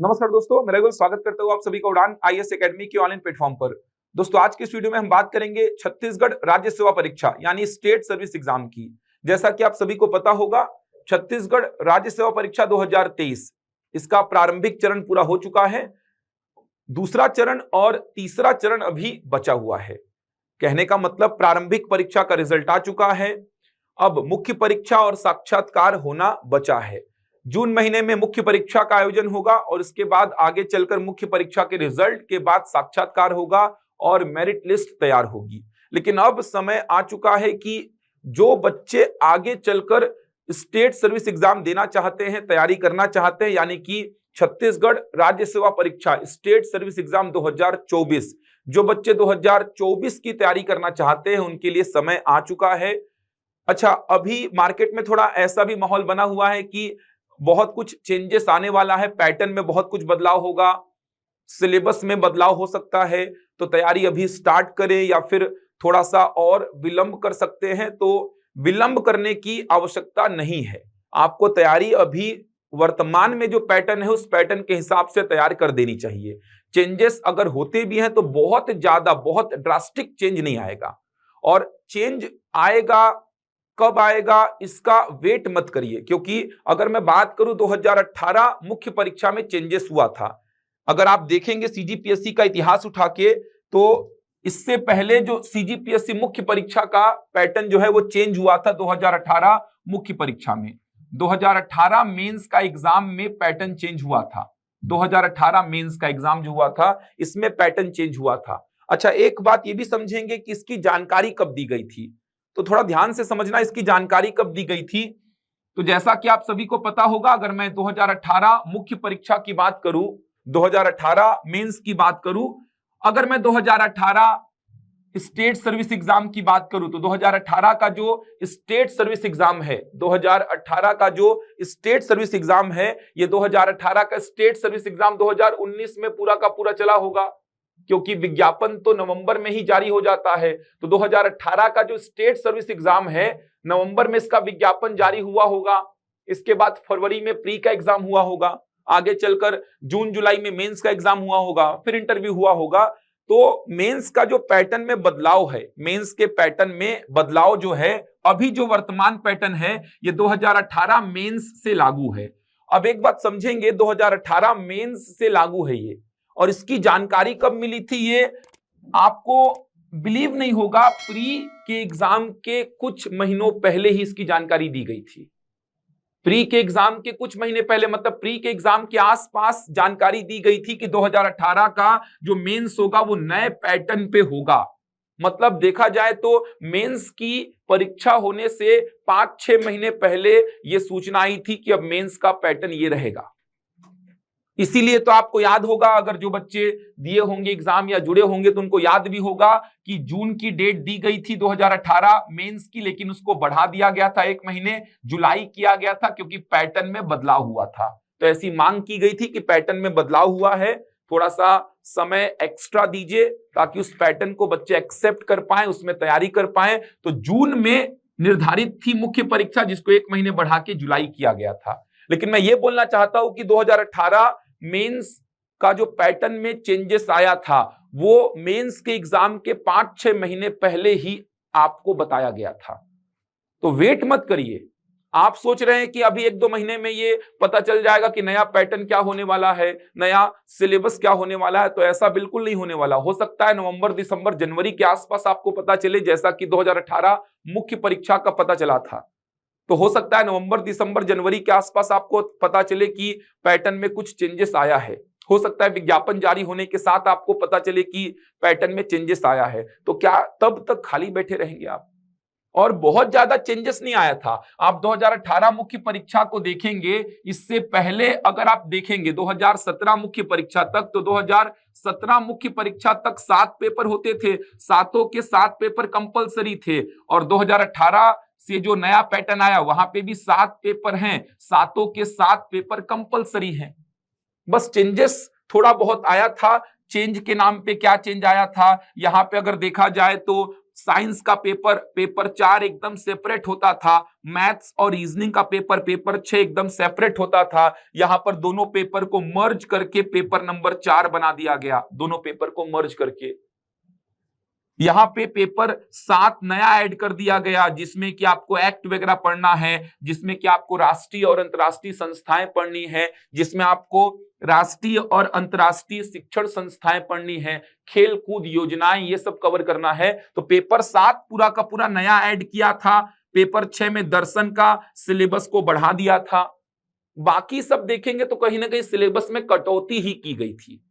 नमस्कार दोस्तों, मेरा एक स्वागत करता हूं आप सभी का उड़ान आईएएस एकेडमी के ऑनलाइन प्लेटफॉर्म पर। दोस्तों, आज की इस वीडियो में हम बात करेंगे छत्तीसगढ़ राज्य सेवा परीक्षा यानी स्टेट सर्विस एग्जाम की। जैसा कि आप सभी को पता होगा, छत्तीसगढ़ राज्य सेवा परीक्षा 2023 इसका प्रारंभिक चरण पूरा हो चुका है। दूसरा चरण और तीसरा चरण अभी बचा हुआ है। कहने का मतलब प्रारंभिक परीक्षा का रिजल्ट आ चुका है, अब मुख्य परीक्षा और साक्षात्कार होना बचा है। जून महीने में मुख्य परीक्षा का आयोजन होगा और इसके बाद आगे चलकर मुख्य परीक्षा के रिजल्ट के बाद साक्षात्कार होगा और मेरिट लिस्ट तैयार होगी। लेकिन अब समय आ चुका है कि जो बच्चे आगे चलकर स्टेट सर्विस एग्जाम देना चाहते हैं, तैयारी करना चाहते हैं, यानी कि छत्तीसगढ़ राज्य सेवा परीक्षा स्टेट सर्विस एग्जाम 2024, जो बच्चे 2024 की तैयारी करना चाहते हैं उनके लिए समय आ चुका है। अच्छा, अभी मार्केट में थोड़ा ऐसा भी माहौल बना हुआ है कि बहुत कुछ चेंजेस आने वाला है, पैटर्न में बहुत कुछ बदलाव होगा, सिलेबस में बदलाव हो सकता है। तो तैयारी अभी स्टार्ट करें या फिर थोड़ा सा और विलंब कर सकते हैं, तो विलंब करने की आवश्यकता नहीं है। आपको तैयारी अभी वर्तमान में जो पैटर्न है उस पैटर्न के हिसाब से तैयार कर देनी चाहिए। चेंजेस अगर होते भी हैं तो बहुत ज्यादा, बहुत ड्रास्टिक चेंज नहीं आएगा, और चेंज आएगा कब आएगा इसका वेट मत करिए, क्योंकि अगर मैं बात करूं 2018 मुख्य परीक्षा में चेंजेस हुआ था। अगर आप देखेंगे सीजीपीएससी का इतिहास उठा के, तो इससे पहले जो सीजीपीएससी मुख्य परीक्षा का पैटर्न जो है वो चेंज हुआ था 2018 मुख्य परीक्षा में। 2018 मेंस का एग्जाम में पैटर्न चेंज हुआ था। 2018 मेंस का एग्जाम जो हुआ था इसमें पैटर्न चेंज हुआ था। अच्छा, एक बात ये भी समझेंगे कि इसकी जानकारी कब दी गई थी, तो थोड़ा ध्यान से समझना इसकी जानकारी कब दी गई थी। तो जैसा कि आप सभी को पता होगा, अगर मैं 2018 मुख्य परीक्षा की बात करूं, 2018 मेंस की बात करूं, अगर मैं 2018 स्टेट सर्विस एग्जाम की बात करूं, तो 2018 का जो स्टेट सर्विस एग्जाम है, 2018 का जो स्टेट सर्विस एग्जाम है, ये 2018 का स्टेट सर्विस एग्जाम 2019 में पूरा का पूरा चला होगा, क्योंकि विज्ञापन तो नवंबर में ही जारी हो जाता है। तो 2018 का जो स्टेट सर्विस एग्जाम है, नवंबर में इसका विज्ञापन जारी हुआ होगा। इसके बाद फरवरी में प्री का एग्जाम हुआ होगा, आगे चलकर जून जुलाई में मेंस का एग्जाम हुआ होगा, फिर इंटरव्यू हुआ होगा। तो मेंस का जो पैटर्न में बदलाव है, मेंस के पैटर्न में बदलाव जो है, अभी जो वर्तमान पैटर्न है ये 2018 मेंस से लागू है। अब एक बात समझेंगे, 2018 मेंस से लागू है ये, और इसकी जानकारी कब मिली थी ये आपको बिलीव नहीं होगा, प्री के एग्जाम के कुछ महीनों पहले ही इसकी जानकारी दी गई थी। प्री के एग्जाम के कुछ महीने पहले, मतलब प्री के एग्जाम के आसपास जानकारी दी गई थी कि 2018 का जो मेंस होगा वो नए पैटर्न पे होगा। मतलब देखा जाए तो मेंस की परीक्षा होने से 5-6 महीने पहले ये सूचना आई थी कि अब मेंस का पैटर्न ये रहेगा। इसीलिए तो आपको याद होगा, अगर जो बच्चे दिए होंगे एग्जाम या जुड़े होंगे तो उनको याद भी होगा कि जून की डेट दी गई थी 2018 मेंस की, लेकिन उसको बढ़ा दिया गया था 1 महीने, जुलाई किया गया था, क्योंकि पैटर्न में बदलाव हुआ था। तो ऐसी मांग की गई थी कि पैटर्न में बदलाव हुआ है, थोड़ा सा समय एक्स्ट्रा दीजिए ताकि उस पैटर्न को बच्चे एक्सेप्ट कर पाए, उसमें तैयारी कर पाए। तो जून में निर्धारित थी मुख्य परीक्षा, जिसको 1 महीने बढ़ा के जुलाई किया गया था। लेकिन मैं ये बोलना चाहता हूं कि 2018 मेंस का जो पैटर्न में चेंजेस आया था वो मेंस के एग्जाम के 5-6 महीने पहले ही आपको बताया गया था। तो वेट मत करिए। आप सोच रहे हैं कि अभी 1-2 महीने में ये पता चल जाएगा कि नया पैटर्न क्या होने वाला है, नया सिलेबस क्या होने वाला है, तो ऐसा बिल्कुल नहीं होने वाला। हो सकता है नवंबर, दिसंबर, जनवरी के आसपास आपको पता चले, जैसा कि 2018 मुख्य परीक्षा का पता चला था। तो हो सकता है नवंबर, दिसंबर, जनवरी के आसपास आपको पता चले कि पैटर्न में कुछ चेंजेस आया है। हो सकता है विज्ञापन जारी होने के साथ आपको पता चले कि पैटर्न में चेंजेस आया है। तो क्या तब तक खाली बैठे रहेंगे आप? और बहुत ज्यादा चेंजेस नहीं आया था। आप 2018 मुख्य परीक्षा को देखेंगे, इससे पहले अगर आप देखेंगे 2017 मुख्य परीक्षा तक, तो 2017 मुख्य परीक्षा तक 7 पेपर होते थे, 7 के 7 पेपर कंपलसरी थे। और 2018 से जो नया पैटर्न आया वहां पे भी 7 पेपर हैं, 7 के 7 पेपर कंपलसरी हैं। बस चेंजेस थोड़ा बहुत आया था। चेंज के नाम पे क्या चेंज आया था, यहां पे अगर देखा जाए तो साइंस का पेपर 4 एकदम सेपरेट होता था, मैथ्स और रीजनिंग का पेपर 6 एकदम सेपरेट होता था। यहां पर दोनों पेपर को मर्ज करके पेपर नंबर 4 बना दिया गया, दोनों पेपर को मर्ज करके। यहां पे पेपर 7 नया ऐड कर दिया गया, जिसमें कि आपको एक्ट वगैरह पढ़ना है, जिसमें कि आपको राष्ट्रीय और अंतर्राष्ट्रीय संस्थाएं पढ़नी है, जिसमें आपको राष्ट्रीय और अंतर्राष्ट्रीय शिक्षण संस्थाएं पढ़नी है, खेल कूद योजनाएं, ये सब कवर करना है। तो पेपर 7 पूरा का पूरा नया ऐड किया था। पेपर 6 में दर्शन का सिलेबस को बढ़ा दिया था। बाकी सब देखेंगे तो कहीं ना कहीं सिलेबस में कटौती ही की गई थी।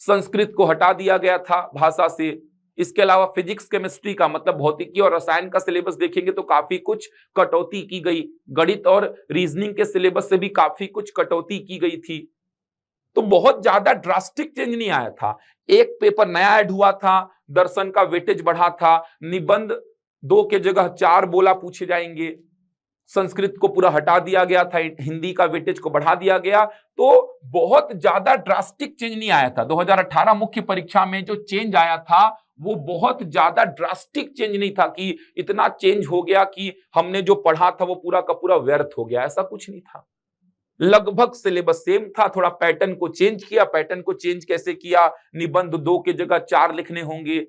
संस्कृत को हटा दिया गया था भाषा से। इसके अलावा फिजिक्स केमिस्ट्री का मतलब भौतिकी और रसायन का सिलेबस देखेंगे तो काफी कुछ कटौती की गई। गणित और रीजनिंग के सिलेबस से भी काफी कुछ कटौती की गई थी। तो बहुत ज्यादा ड्रास्टिक चेंज नहीं आया था। एक पेपर नया ऐड हुआ था, दर्शन का वेटेज बढ़ा था, निबंध 2 के जगह 4 बोला पूछे जाएंगे, संस्कृत को पूरा हटा दिया गया था, हिंदी का वेटेज को बढ़ा दिया गया। तो बहुत ज्यादा ड्रास्टिक चेंज नहीं आया था। 2018 मुख्य परीक्षा में जो चेंज आया था वो बहुत ज्यादा ड्रास्टिक चेंज नहीं था कि इतना चेंज हो गया कि हमने जो पढ़ा था वो पूरा का पूरा व्यर्थ हो गया, ऐसा कुछ नहीं था। लगभग सिलेबस सेम था, थोड़ा पैटर्न को चेंज किया। पैटर्न को चेंज कैसे किया? निबंध 2 के जगह 4 लिखने होंगे।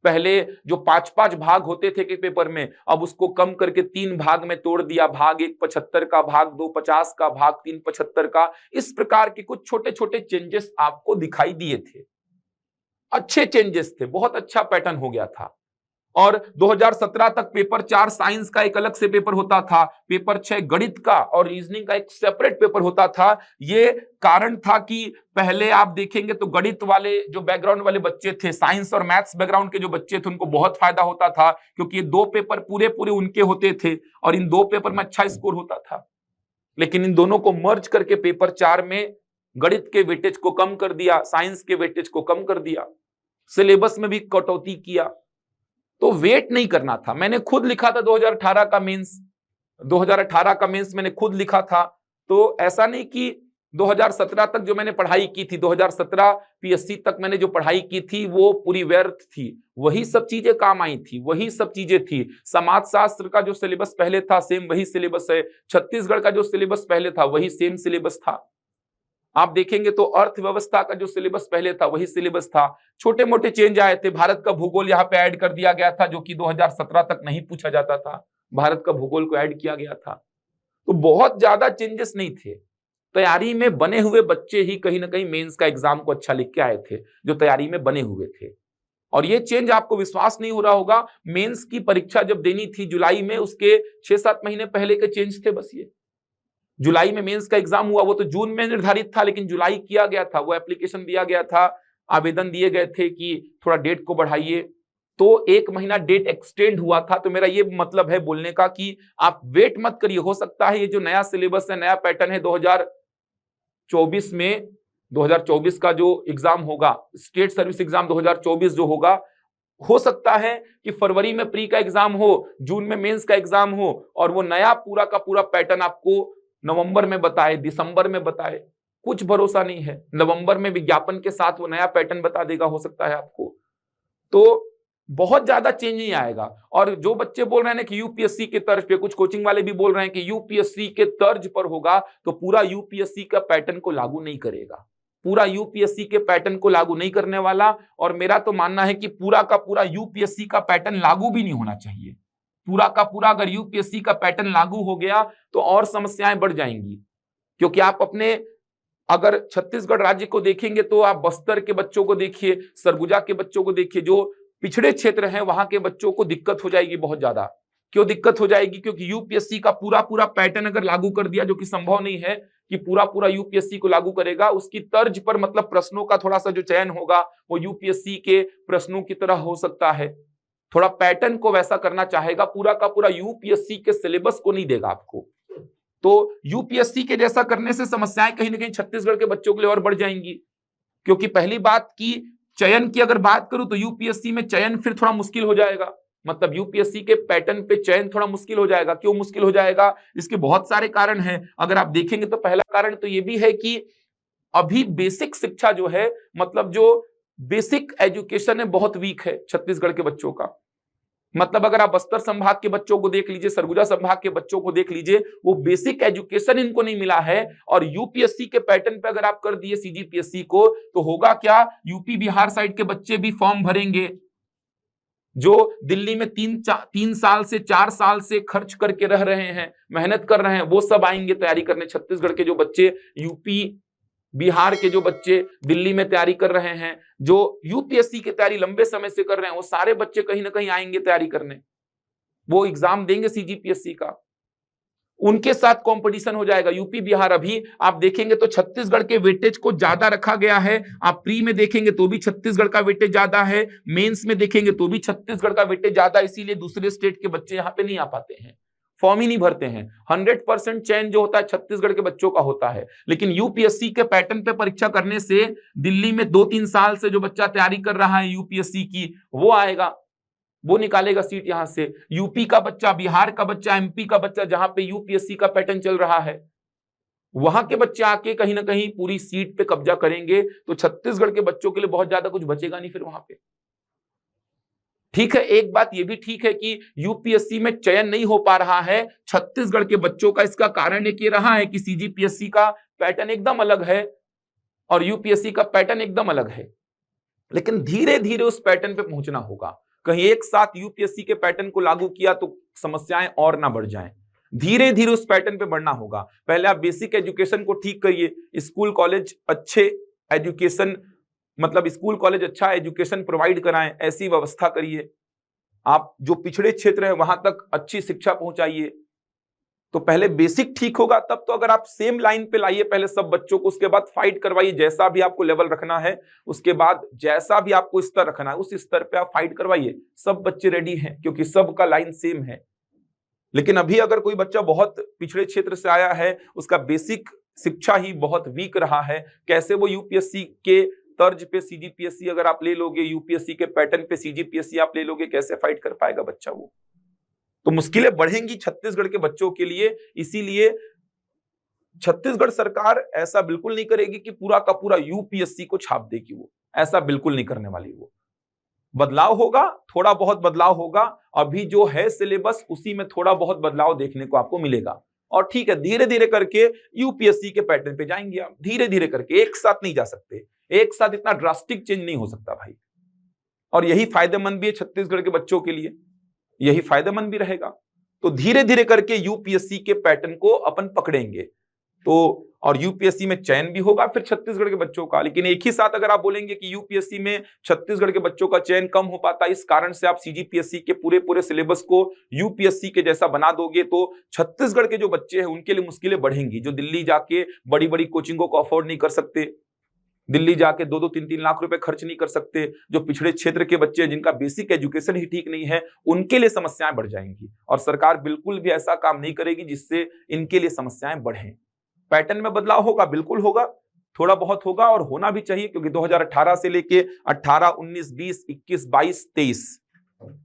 पहले जो 5-5 भाग होते थे कि पेपर में, अब उसको कम करके 3 भाग में तोड़ दिया। भाग 1 75 का, भाग 2 50 का, भाग 3 75 का। इस प्रकार के कुछ छोटे छोटे चेंजेस आपको दिखाई दिए थे। अच्छे चेंजेस थे, बहुत अच्छा पैटर्न हो गया था। और 2017 तक पेपर 4 साइंस का एक अलग से पेपर होता था, पेपर 6 गणित का और रीजनिंग का एक सेपरेट पेपर होता था। ये कारण था कि पहले आप देखेंगे तो गणित वाले जो बैकग्राउंड वाले बच्चे थे, साइंस और मैथ्स बैकग्राउंड के जो बच्चे थे, उनको बहुत फायदा होता था, क्योंकि ये 2 पेपर पूरे पूरे उनके होते थे और इन 2 पेपर में अच्छा स्कोर होता था। लेकिन इन दोनों को मर्ज करके पेपर 4 में गणित के वेटेज को कम कर दिया, साइंस के वेटेज को कम कर दिया, सिलेबस में भी कटौती किया। तो वेट नहीं करना था। मैंने खुद लिखा था 2018 का मेंस मैंने खुद लिखा था। तो ऐसा नहीं कि 2017 तक जो मैंने पढ़ाई की थी, 2017 पीएससी तक मैंने जो पढ़ाई की थी वो पूरी व्यर्थ थी। वही सब चीजें काम आई थी, वही सब चीजें थी। समाजशास्त्र का जो सिलेबस पहले था सेम वही सिलेबस है। छत्तीसगढ़ का जो सिलेबस पहले था वही सेम सिलेबस था। आप देखेंगे तो अर्थव्यवस्था का जो सिलेबस पहले था वही सिलेबस था। छोटे मोटे चेंज आए थे। भारत का भूगोल यहाँ पे ऐड कर दिया गया था, जो कि 2017 तक नहीं पूछा जाता था। भारत का भूगोल को ऐड किया गया था। तो बहुत ज्यादा चेंजेस नहीं थे। तैयारी में बने हुए बच्चे ही कहीं ना कहीं मेंस का एग्जाम को अच्छा लिख के आए थे, जो तैयारी में बने हुए थे। और ये चेंज आपको विश्वास नहीं हो रहा होगा, मेंस की परीक्षा जब देनी थी जुलाई में, उसके 6-7 महीने पहले के चेंज थे बस ये। जुलाई में मेंस का एग्जाम हुआ, वो तो जून में निर्धारित था, लेकिन जुलाई किया गया था। वो एप्लीकेशन दिया गया था, आवेदन दिए गए थे कि थोड़ा डेट को बढ़ाइए। तो 1 महीना डेट एक्सटेंड हुआ था। तो मेरा ये मतलब है बोलने का कि आप वेट मत करिए। हो सकता है ये जो नया सिलेबस है, नया पैटर्न है 2024 में, 2024 का जो एग्जाम होगा, स्टेट सर्विस एग्जाम 2024 जो होगा, हो सकता है कि फरवरी में प्री का एग्जाम हो, जून में मेंस का एग्जाम हो, और वो नया पूरा का पूरा पैटर्न आपको नवंबर में बताए, दिसंबर में बताए। कुछ भरोसा नहीं है। नवंबर में विज्ञापन के साथ वो नया पैटर्न बता देगा, हो सकता है आपको। तो बहुत ज्यादा चेंज नहीं आएगा। और जो बच्चे बोल रहे हैं कि यूपीएससी के तर्ज पे, कुछ कोचिंग वाले भी बोल रहे हैं कि यूपीएससी के तर्ज पर होगा, तो पूरा यूपीएससी का पैटर्न को लागू नहीं करेगा। पूरा यूपीएससी के पैटर्न को लागू नहीं करने वाला। और मेरा तो मानना है कि पूरा का पूरा यूपीएससी का पैटर्न लागू भी नहीं होना चाहिए। पूरा का पूरा अगर यूपीएससी का पैटर्न लागू हो गया तो और समस्याएं बढ़ जाएंगी। क्योंकि आप अपने अगर छत्तीसगढ़ राज्य को देखेंगे तो आप बस्तर के बच्चों को देखिए, सरगुजा के बच्चों को देखिए, जो पिछड़े क्षेत्र हैं वहां के बच्चों को दिक्कत हो जाएगी बहुत ज्यादा। क्यों दिक्कत हो जाएगी? क्योंकि यूपीएससी का पूरा पूरा पैटर्न अगर लागू कर दिया, जो कि संभव नहीं है कि पूरा पूरा यूपीएससी को लागू करेगा, उसकी तर्ज पर मतलब प्रश्नों का थोड़ा सा जो चयन होगा वो यूपीएससी के प्रश्नों की तरह हो सकता है। थोड़ा पैटर्न को वैसा करना चाहेगा, पूरा का पूरा यूपीएससी के सिलेबस को नहीं देगा आपको। तो यूपीएससी के जैसा करने से समस्याएं कहीं ना कहीं छत्तीसगढ़ के बच्चों के लिए और बढ़ जाएंगी। क्योंकि पहली बात की चयन की अगर बात करूं तो यूपीएससी में चयन फिर थोड़ा मुश्किल हो जाएगा। मतलब यूपीएससी के पैटर्न पे चयन थोड़ा मुश्किल हो जाएगा। क्यों मुश्किल हो जाएगा? इसके बहुत सारे कारण हैं। अगर आप देखेंगे तो पहला कारण तो ये भी है कि अभी बेसिक शिक्षा जो है, मतलब जो बेसिक एजुकेशन है, बहुत वीक है छत्तीसगढ़ के बच्चों का। मतलब अगर आप बस्तर संभाग के बच्चों को देख लीजिए, सरगुजा संभाग के बच्चों को देख लीजिए, वो बेसिक एजुकेशन इनको नहीं मिला है। और यूपीएससी के पैटर्न पे अगर आप कर दिए सीजीपीएससी को, तो होगा क्या, यूपी बिहार साइड के बच्चे भी फॉर्म भरेंगे, जो दिल्ली में 3 साल से 4 साल से खर्च करके रह रहे हैं, मेहनत कर रहे हैं, वो सब आएंगे तैयारी करने। छत्तीसगढ़ के जो बच्चे, यूपी बिहार के जो बच्चे दिल्ली में तैयारी कर रहे हैं, जो यूपीएससी की तैयारी लंबे समय से कर रहे हैं, वो सारे बच्चे कहीं ना कहीं आएंगे तैयारी करने, वो एग्जाम देंगे सीजीपीएससी का, उनके साथ कंपटीशन हो जाएगा। यूपी बिहार अभी आप देखेंगे तो छत्तीसगढ़ के वेटेज को ज्यादा रखा गया है। आप प्री में देखेंगे तो भी छत्तीसगढ़ का वेटेज ज्यादा है, मेंस में देखेंगे तो भी छत्तीसगढ़ का वेटेज ज्यादा है। इसीलिए दूसरे स्टेट के बच्चे यहाँ पे नहीं आ पाते हैं, फॉर्म ही नहीं भरते हैं। 100% चयन जो होता है छत्तीसगढ़ के बच्चों का होता है। लेकिन यूपीएससी के पैटर्न पे परीक्षा करने से दिल्ली में 2-3 साल से जो बच्चा तैयारी कर रहा है यूपीएससी की, वो आएगा, वो निकालेगा सीट यहां से। यूपी का बच्चा, बिहार का बच्चा, एमपी का बच्चा, जहां पे यूपीएससी का पैटर्न चल रहा है, वहां के बच्चे आके कहीं ना कहीं पूरी सीट पे कब्जा करेंगे। तो छत्तीसगढ़ के बच्चों के लिए बहुत ज्यादा कुछ बचेगा नहीं फिर वहां पे। ठीक है, एक बात ये भी ठीक है कि यूपीएससी में चयन नहीं हो पा रहा है छत्तीसगढ़ के बच्चों का। इसका कारण एक ये रहा है कि सीजीपीएससी का पैटर्न एकदम अलग है और यूपीएससी का पैटर्न एकदम अलग है। लेकिन धीरे धीरे उस पैटर्न पे पहुंचना होगा। कहीं एक साथ यूपीएससी के पैटर्न को लागू किया तो समस्याएं और ना बढ़ जाएं। धीरे धीरे उस पैटर्न पे बढ़ना होगा। पहले आप बेसिक एजुकेशन को ठीक करिए, स्कूल कॉलेज अच्छे एजुकेशन, मतलब स्कूल कॉलेज अच्छा एजुकेशन प्रोवाइड कराएं, ऐसी व्यवस्था करिए। आप जो पिछड़े क्षेत्र है वहां तक अच्छी शिक्षा पहुंचाइए। तो पहले बेसिक ठीक होगा, तब तो अगर आप सेम लाइन पे लाइए पहले सब बच्चों को, उसके बाद फाइट करवाइए। जैसा भी आपको लेवल रखना है, उसके बाद जैसा भी आपको स्तर रखना है, उस स्तर पे आप फाइट करवाइए। सब बच्चे रेडी हैं क्योंकि सबका लाइन सेम है। लेकिन अभी अगर कोई बच्चा बहुत पिछड़े क्षेत्र से आया है, उसका बेसिक शिक्षा ही बहुत वीक रहा है, कैसे वो यूपीएससी के तर्ज पे सीजीपीएससी अगर आप ले लोगे, यूपीएससी के पैटर्न पे सीजीपीएससी आप ले लोगे, कैसे फाइट कर पाएगा बच्चा? वो तो मुश्किलें बढ़ेंगी छत्तीसगढ़ के बच्चों के लिए। इसीलिए छत्तीसगढ़ सरकार ऐसा बिल्कुल नहीं करेगी कि पूरा का पूरा यूपीएससी को छाप देगी, वो ऐसा बिल्कुल नहीं करने वाली। वो बदलाव होगा, थोड़ा बहुत बदलाव होगा। अभी जो है सिलेबस, उसी में थोड़ा बहुत बदलाव देखने को आपको मिलेगा। और ठीक है, धीरे धीरे करके यूपीएससी के पैटर्न पे जाएंगे आप, धीरे धीरे करके, एक साथ नहीं जा सकते। एक साथ इतना ड्रास्टिक चेंज नहीं हो सकता भाई। और यही फायदेमंद भी है छत्तीसगढ़ के बच्चों के लिए, यही फायदेमंद भी रहेगा। तो धीरे धीरे करके यूपीएससी के पैटर्न को अपन पकड़ेंगे, तो और यूपीएससी में चयन भी होगा फिर छत्तीसगढ़ के बच्चों का। लेकिन एक ही साथ अगर आप बोलेंगे कि यूपीएससी में छत्तीसगढ़ के बच्चों का चयन कम हो पाता, इस कारण से आप सीजीपीएससी के पूरे सिलेबस को यूपीएससी के जैसा बना दोगे, तो छत्तीसगढ़ के जो बच्चे हैं उनके लिए मुश्किलें बढ़ेंगी। जो दिल्ली जाके बड़ी बड़ी कोचिंगों को अफोर्ड नहीं कर सकते, दिल्ली जाके 2-3 लाख रुपए खर्च नहीं कर सकते, जो पिछड़े क्षेत्र के बच्चे हैं जिनका बेसिक एजुकेशन ही ठीक नहीं है, उनके लिए समस्याएं बढ़ जाएंगी। और सरकार बिल्कुल भी ऐसा काम नहीं करेगी जिससे इनके लिए समस्याएं बढ़ें। पैटर्न में बदलाव होगा, बिल्कुल होगा, थोड़ा बहुत होगा, और होना भी चाहिए, क्योंकि 2018 से लेके 18, 19, 20, 21, 22, 23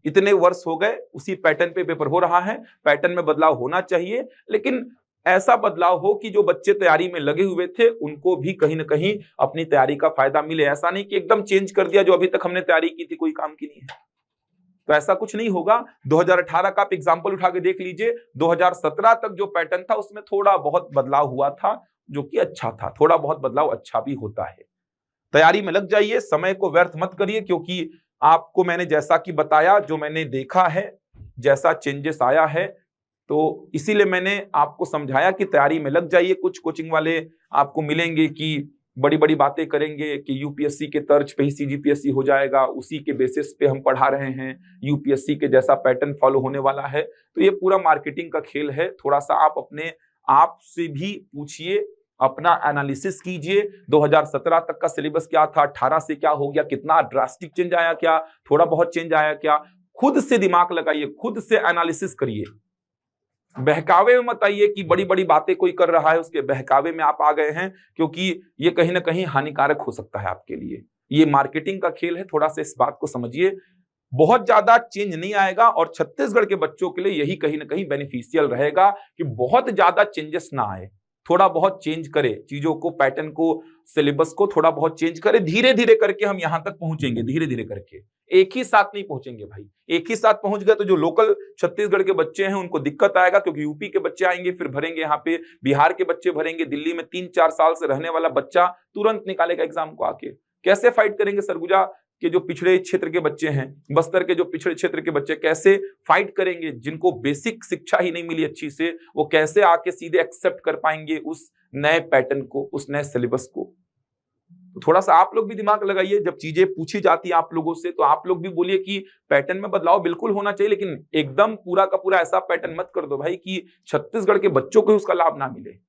इतने वर्ष हो गए, उसी पैटर्न पे पेपर हो रहा है। पैटर्न में बदलाव होना चाहिए, लेकिन ऐसा बदलाव हो कि जो बच्चे तैयारी में लगे हुए थे उनको भी कहीं ना कहीं अपनी तैयारी का फायदा मिले। ऐसा नहीं कि एकदम चेंज कर दिया, जो अभी तक हमने तैयारी की थी कोई काम की नहीं है, तो ऐसा कुछ नहीं होगा। 2018 का आप एग्जाम्पल उठा के देख लीजिए, 2017 तक जो पैटर्न था उसमें थोड़ा बहुत बदलाव हुआ था, जो कि अच्छा था। थोड़ा बहुत बदलाव अच्छा भी होता है। तैयारी में लग जाइए, समय को व्यर्थ मत करिए, क्योंकि आपको मैंने जैसा कि बताया, जो मैंने देखा है, जैसा चेंजेस आया है, तो इसीलिए मैंने आपको समझाया कि तैयारी में लग जाइए। कुछ कोचिंग वाले आपको मिलेंगे कि बड़ी बड़ी बातें करेंगे कि यूपीएससी के तर्ज पे ही सीजीपीएससी हो जाएगा, उसी के बेसिस पे हम पढ़ा रहे हैं, यूपीएससी के जैसा पैटर्न फॉलो होने वाला है। तो ये पूरा मार्केटिंग का खेल है। थोड़ा सा आप अपने आप से भी पूछिए, अपना एनालिसिस कीजिए। 2017 तक का सिलेबस क्या था, 18 से क्या हो गया, कितना ड्रास्टिक चेंज आया क्या, थोड़ा बहुत चेंज आया क्या, खुद से दिमाग लगाइए, खुद से एनालिसिस करिए। बहकावे में मत आइए कि बड़ी बड़ी बातें कोई कर रहा है उसके बहकावे में आप आ गए हैं, क्योंकि ये कहीं ना कहीं हानिकारक हो सकता है आपके लिए। ये मार्केटिंग का खेल है, थोड़ा सा इस बात को समझिए। बहुत ज्यादा चेंज नहीं आएगा, और छत्तीसगढ़ के बच्चों के लिए यही कहीं ना कहीं बेनिफिशियल रहेगा कि बहुत ज्यादा चेंजेस ना आए। थोड़ा बहुत चेंज करे चीजों को, पैटर्न को, सिलेबस को थोड़ा बहुत चेंज करे, धीरे धीरे करके हम यहां तक पहुंचेंगे। धीरे धीरे करके, एक ही साथ नहीं पहुंचेंगे भाई। एक ही साथ पहुंच गए तो जो लोकल छत्तीसगढ़ के बच्चे हैं उनको दिक्कत आएगा, क्योंकि यूपी के बच्चे आएंगे फिर भरेंगे यहाँ पे, बिहार के बच्चे भरेंगे, दिल्ली में 3-4 साल से रहने वाला बच्चा तुरंत निकालेगा एग्जाम को आके। कैसे फाइट करेंगे? सरगुजा के जो पिछड़े क्षेत्र के बच्चे हैं, बस्तर के जो पिछड़े क्षेत्र के बच्चे कैसे फाइट करेंगे? जिनको बेसिक शिक्षा ही नहीं मिली अच्छी से, वो कैसे आके सीधे एक्सेप्ट कर पाएंगे उस नए पैटर्न को, उस नए सिलेबस को? तो थोड़ा सा आप लोग भी दिमाग लगाइए। जब चीजें पूछी जाती है आप लोगों से तो आप लोग भी बोलिए कि पैटर्न में बदलाव बिल्कुल होना चाहिए, लेकिन एकदम पूरा का पूरा ऐसा पैटर्न मत कर दो भाई कि छत्तीसगढ़ के बच्चों को उसका लाभ ना मिले।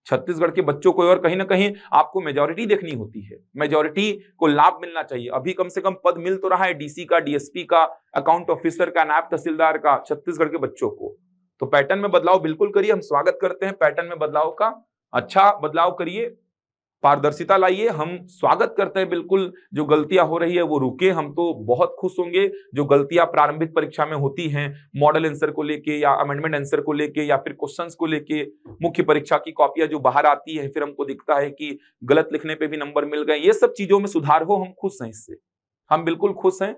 छत्तीसगढ़ के बच्चों को, और कहीं ना कहीं आपको मेजॉरिटी देखनी होती है, मेजॉरिटी को लाभ मिलना चाहिए। अभी कम से कम पद मिल तो रहा है डीसी का, डीएसपी का, अकाउंट ऑफिसर का, नायब तहसीलदार का, छत्तीसगढ़ के बच्चों को। तो पैटर्न में बदलाव बिल्कुल करिए, हम स्वागत करते हैं पैटर्न में बदलाव का। अच्छा बदलाव करिए, पारदर्शिता लाइए, हम स्वागत करते हैं बिल्कुल। जो गलतियां हो रही है वो रुके, हम तो बहुत खुश होंगे। जो गलतियां प्रारंभिक परीक्षा में होती हैं, मॉडल आंसर को लेके या अमेंडमेंट आंसर को लेके या फिर क्वेश्चंस को लेके, मुख्य परीक्षा की कॉपियां जो बाहर आती है, फिर हमको दिखता है कि गलत लिखने पे भी नंबर मिल गए, ये सब चीजों में सुधार हो, हम खुश हैं इससे, हम बिल्कुल खुश हैं।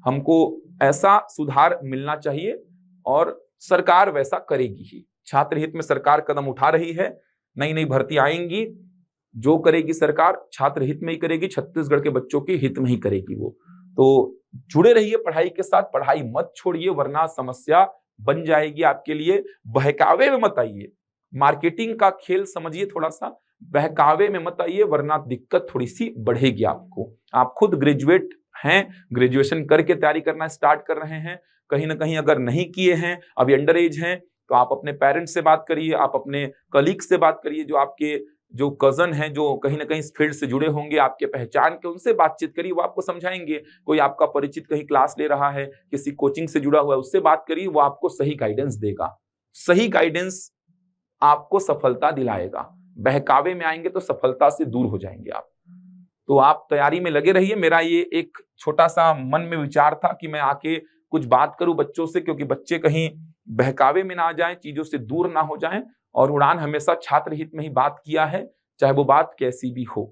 हमको ऐसा सुधार मिलना चाहिए और सरकार वैसा करेगी ही। छात्र हित में सरकार कदम उठा रही है, नई नई भर्ती आएंगी, जो करेगी सरकार छात्र हित में ही करेगी, छत्तीसगढ़ के बच्चों के हित में ही करेगी वो। तो जुड़े रहिए पढ़ाई के साथ, पढ़ाई मत छोड़िए वरना समस्या बन जाएगी आपके लिए। बहकावे में मत आइए, मार्केटिंग का खेल समझिए थोड़ा सा, बहकावे में मत आइए वरना दिक्कत थोड़ी सी बढ़ेगी आपको। आप खुद ग्रेजुएट हैं, ग्रेजुएशन करके तैयारी करना स्टार्ट कर रहे हैं, कहीं ना कहीं अगर नहीं किए हैं, अभी अंडर एज हैं, तो आप अपने पेरेंट्स से बात करिए, आप अपने कलीग से बात करिए, जो आपके जो कजन हैं, जो कहीं ना कहीं इस फील्ड से जुड़े होंगे, आपके पहचान के, उनसे बातचीत करिए, वो आपको समझाएंगे। कोई आपका परिचित कहीं क्लास ले रहा है, किसी कोचिंग से जुड़ा हुआ है, उससे बात करिए, वो आपको सही गाइडेंस देगा। सही गाइडेंस आपको सफलता दिलाएगा। बहकावे में आएंगे तो सफलता से दूर हो जाएंगे आप। तो आप तैयारी में लगे रहिए। मेरा ये एक छोटा सा मन में विचार था कि मैं आके कुछ बात करूं बच्चों से, क्योंकि बच्चे कहीं बहकावे में ना जाएं, चीजों से दूर ना हो जाएं। और उड़ान हमेशा छात्र हित में ही बात किया है, चाहे वो बात कैसी भी हो।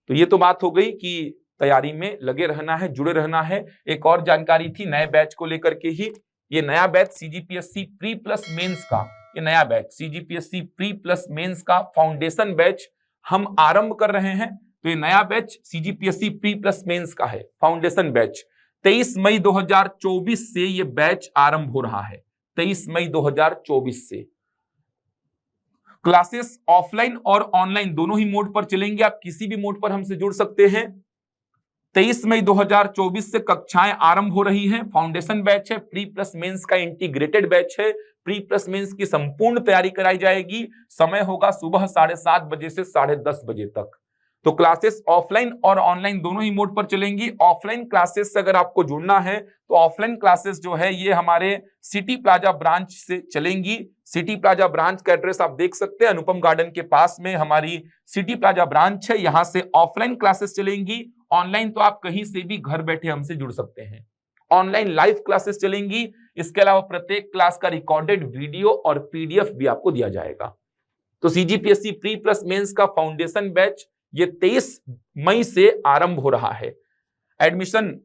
तो ये तो बात हो गई कि तैयारी में लगे रहना है, जुड़े रहना है। एक और जानकारी थी नए बैच को लेकर के ही, ये नया batch CGPSC pre plus mains का, ये नया batch CGPSC pre plus mains का फाउंडेशन बैच हम आरंभ कर रहे हैं। तो ये नया batch CGPSC pre plus mains का है, फाउंडेशन बैच। 23 मई 2024 से ये बैच आरंभ हो रहा है, 23 मई 2024 से। क्लासेस ऑफलाइन और ऑनलाइन दोनों ही मोड पर चलेंगे, आप किसी भी मोड पर हमसे जुड़ सकते हैं। 23 मई 2024 से कक्षाएं आरंभ हो रही हैं। फाउंडेशन बैच है, प्री प्लस मेंस का इंटीग्रेटेड बैच है। प्री प्लस मेंस की संपूर्ण तैयारी कराई जाएगी। समय होगा सुबह 7:30 बजे से 10:30 बजे तक। तो क्लासेस ऑफलाइन और ऑनलाइन दोनों ही मोड पर चलेंगी। ऑफलाइन क्लासेस से अगर आपको जुड़ना है तो ऑफलाइन क्लासेस जो है ये हमारे सिटी प्लाजा ब्रांच से चलेंगी। सिटी प्लाजा ब्रांच का एड्रेस आप देख सकते हैं, अनुपम गार्डन के पास में हमारी सिटी प्लाजा ब्रांच है, यहां से ऑफलाइन क्लासेस चलेंगी। ऑनलाइन तो आप कहीं से भी घर बैठे हमसे जुड़ सकते हैं। ऑनलाइन लाइव क्लासेस चलेंगी। इसके अलावा प्रत्येक क्लास का रिकॉर्डेड वीडियो और पीडीएफ भी आपको दिया जाएगा। तो सीजीपीएससी प्री प्लस मेंस का फाउंडेशन बैच ये 23 मई से आरंभ हो रहा है। एडमिशन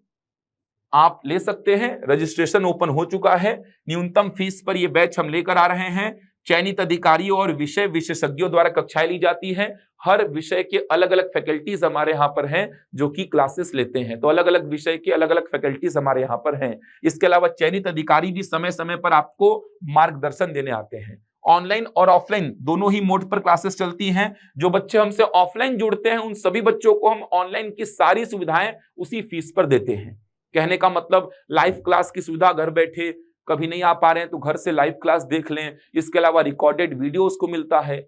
आप ले सकते हैं, रजिस्ट्रेशन ओपन हो चुका है। न्यूनतम फीस पर यह बैच हम लेकर आ रहे हैं। चयनित अधिकारियों और विषय विशेषज्ञों द्वारा कक्षाएं ली जाती हैं। हर विषय के अलग अलग फैकल्टीज हमारे यहाँ पर हैं जो कि क्लासेस लेते हैं। तो अलग अलग विषय के अलग अलग फैकल्टीज हमारे यहाँ पर हैं। इसके अलावा चयनित अधिकारी भी समय समय पर आपको मार्गदर्शन देने आते हैं। ऑनलाइन और ऑफलाइन दोनों ही मोड पर क्लासेस चलती हैं। जो बच्चे हमसे ऑफलाइन जुड़ते हैं उन सभी बच्चों को हम ऑनलाइन की सारी सुविधाएं उसी फीस पर देते हैं। कहने का मतलब लाइव क्लास की सुविधा, घर बैठे कभी नहीं आ पा रहे हैं तो घर से लाइव क्लास देख लें। इसके अलावा रिकॉर्डेड वीडियोस को मिलता है।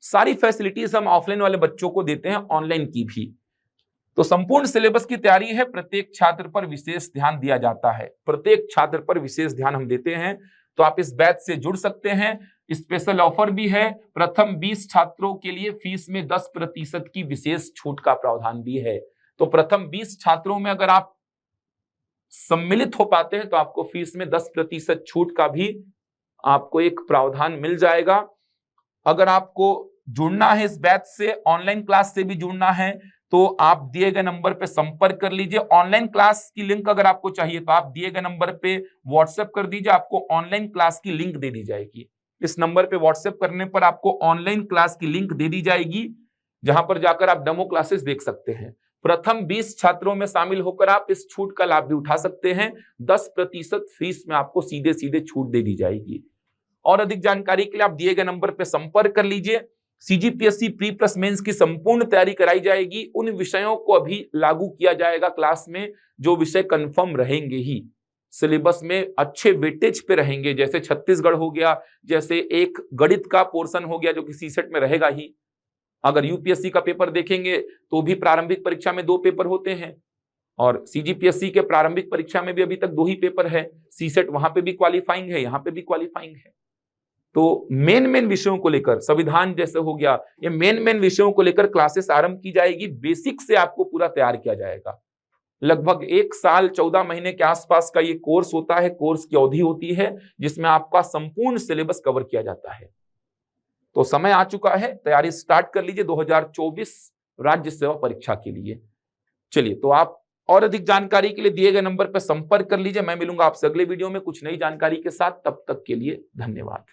सारी फैसिलिटीज हम ऑफलाइन वाले बच्चों को देते हैं, ऑनलाइन की भी। तो संपूर्ण सिलेबस की तैयारी है, प्रत्येक छात्र पर विशेष ध्यान दिया जाता है। प्रत्येक छात्र पर विशेष ध्यान हम देते हैं। तो आप इस बैच से जुड़ सकते हैं। स्पेशल ऑफर भी है। प्रथम 20 छात्रों के लिए फीस में 10% की विशेष छूट का प्रावधान भी है। तो प्रथम 20 छात्रों में अगर आप सम्मिलित हो पाते हैं तो आपको फीस में 10% छूट का भी आपको एक प्रावधान मिल जाएगा। अगर आपको जुड़ना है इस बैच से, ऑनलाइन क्लास से भी जुड़ना है, तो आप दिए गए नंबर पे संपर्क कर लीजिए। ऑनलाइन क्लास की लिंक अगर आपको चाहिए तो आप दिए गए नंबर पे व्हाट्सएप कर दीजिए, आपको ऑनलाइन क्लास की लिंक दे दी जाएगी। इस नंबर पे व्हाट्सएप करने पर आपको ऑनलाइन क्लास की लिंक दे दी जाएगी, जहां पर जाकर आप डेमो क्लासेस देख सकते हैं। प्रथम 20 छात्रों में शामिल होकर आप इस छूट का लाभ भी उठा सकते हैं। 10% फीस में आपको सीधे सीधे छूट दे दी जाएगी। और अधिक जानकारी के लिए आप दिए गए नंबर पर संपर्क कर लीजिए। सीजीपीएससी प्री प्लस मेंस की संपूर्ण तैयारी कराई जाएगी। उन विषयों को अभी लागू किया जाएगा क्लास में जो विषय कंफर्म रहेंगे ही, सिलेबस में अच्छे वेटेज पे रहेंगे, जैसे छत्तीसगढ़ हो गया, जैसे एक गणित का पोर्शन हो गया जो कि सीसेट में रहेगा ही। अगर यूपीएससी का पेपर देखेंगे तो भी प्रारंभिक परीक्षा में 2 पेपर होते हैं, और सीजीपीएससी के प्रारंभिक परीक्षा में भी अभी तक 2 ही पेपर है। सीसेट वहां पे भी क्वालिफाइंग है, यहाँ पे भी क्वालिफाइंग है। तो मेन विषयों को लेकर, संविधान जैसे हो गया, ये मेन विषयों को लेकर क्लासेस आरंभ की जाएगी। बेसिक से आपको पूरा तैयार किया जाएगा। लगभग 1 साल 14 महीने के आसपास का ये कोर्स होता है, कोर्स की अवधि होती है, जिसमें आपका संपूर्ण सिलेबस कवर किया जाता है। तो समय आ चुका है, तैयारी स्टार्ट कर लीजिए 2024 राज्य सेवा परीक्षा के लिए। चलिए, तो आप और अधिक जानकारी के लिए दिए गए नंबर पर संपर्क कर लीजिए। मैं मिलूंगा आपसे अगले वीडियो में कुछ नई जानकारी के साथ। तब तक के लिए धन्यवाद।